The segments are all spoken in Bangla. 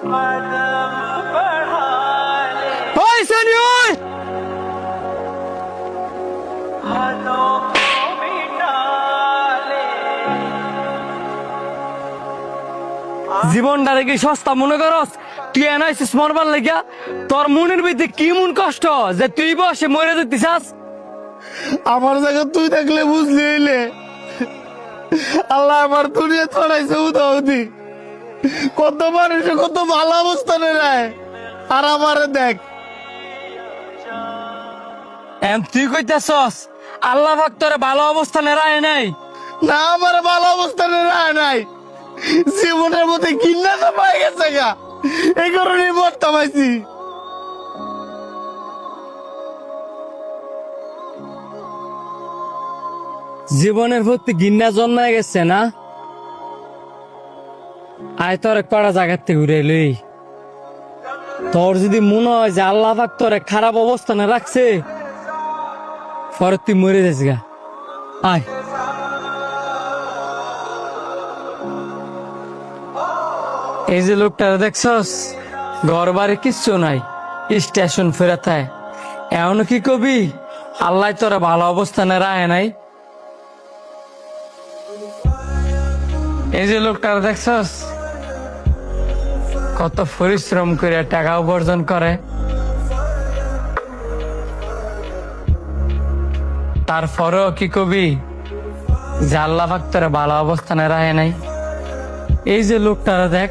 ওই সানি ওই জীবনটারে কি সস্তা মনে করস? তুই এনাইছিস মরবার লাগিয়া? তোর মনের ভিতরে কি মন কষ্ট যে তুই বসে মরে যেতে চাস? আমার জায়গা তুই থাকলে বুঝলি হইলে আল্লাহ আমার দুনিয়া ছড়াইছে উদাউদি। কত মানুষ কত ভালো অবস্থানে নেয়, আর আমারে দেখ। তুই কইতেছস আল্লাহ পাক তোরে ভালো অবস্থানে রায় নাই? না, আমার ভালো অবস্থানে নেয় নাই, জীবনের মধ্যে কিন্না তো পাই গেছে গা, এই কারণে মরতে পাইছি। জীবনের প্রতি ঘৃণা জন্মায় গেছে না? আয় তোর কড়া জায়গার থেকে ঘুরে লই। তোর যদি মনে হয় যে আল্লাহ পাক তোরে খারাপ অবস্থানে রাখছে, পরে তুই মরে যাস গা। আয় এই যে লোকটা দেখছস, ঘর বাড়ি কিচ্ছু নাই, স্টেশন ফেরাতায়। এমন কি কবি আল্লাহ তোরা ভালো অবস্থানে রায় নাই? এই যে লোকটা দেখছস, কত পরিশ্রম করে টাকা উপার্জন করে, তারপরেও কি কবি যে আল্লাহ পাক তোরা ভালো অবস্থানে রায় নাই? এই যে লোকটারা দেখ,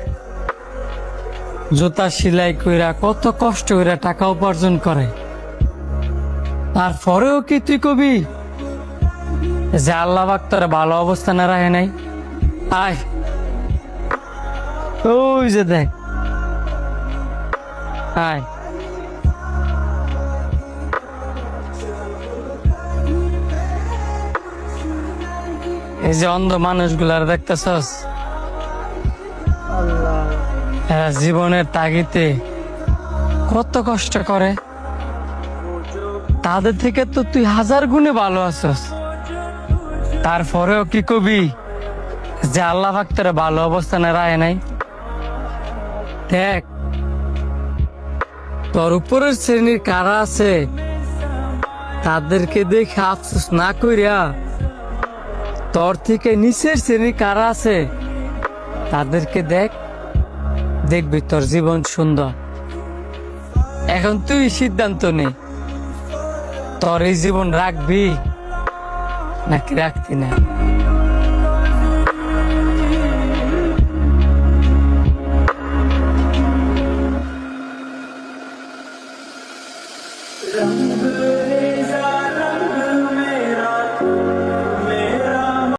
জুতা সেলাই কইরা কত কষ্ট করে টাকা উপার্জন করে, তারপরেও কি তুই কবি যে আল্লাহ পাক তোরা ভালো অবস্থানে রায় নাই? আয় ওই যে দেখ, আয় এই যে অন্ধ মানুষগুলার দেখতেছস, এরা জীবনের তাগিদে কত কষ্ট করে, তাদের থেকে তো তুই 1000 গুণে ভালো আছস, তারপরেও কি কবি যে আল্লাহ পাক তোরে ভালো অবস্থানে রায় নাই? দেখ, তোর উপরের শ্রেণীর কারা আছে তাদেরকে দেখে আফসোস না কইরা, তোর থেকে নিচের শ্রেণীর কারা আছে তাদেরকে দেখ, দেখবি তোর জীবন সুন্দর। এখন তুই সিদ্ধান্ত নে, তোর এই জীবন রাখবি নাকি রাখতি না। रंग